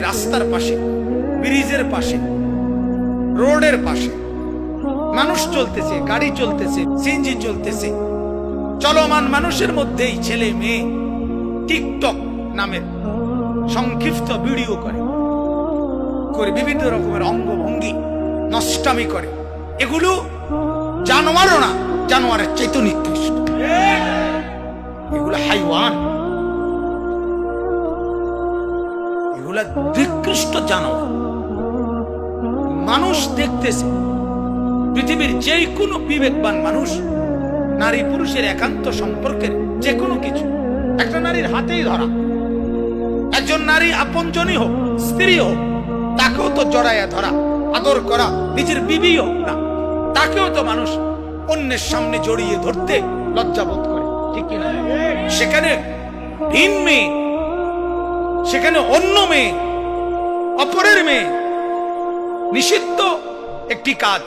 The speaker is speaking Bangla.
রাস্তার পাশে, ব্রিজের পাশে, রোডের পাশে মানুষ চলতেছে, গাড়ি চলতেছে, সিএনজি চলতেছে, চলমান মানুষের মধ্যেই ছেলে মেয়ে টিকটক নামের সংক্ষিপ্ত ভিডিও করে বিভিন্ন রকমের অঙ্গভঙ্গি নষ্টামি করে। এগুলো জানোয়ারও না, জানোয়ারের চাইতে নিকৃষ্ট। এগুলো হাইওয়ান, এগুলা নিকৃষ্ট জানোয়ার। মানুষ দেখতেছে, পৃথিবীর যে কোনো বিবেকবান মানুষ নারী পুরুষের একান্ত সম্পর্কের যে কোনো কিছু একটা নারীর হাতেই ধরা, একজন নারী আপনজনই হোক, স্ত্রী হোক, তাকেও তো জড়াইয়া ধরা, আদর করা, নিজের বিবি হোক না, তাকেও তো মানুষ অন্যের সামনে জড়িয়ে ধরতে লজ্জাবোধ করে, ঠিক কিনা? সেখানে ভিন মেয়ে, সেখানে অন্য মেয়ে, অপরের মেয়ে, নিষিদ্ধ একটি কাজ।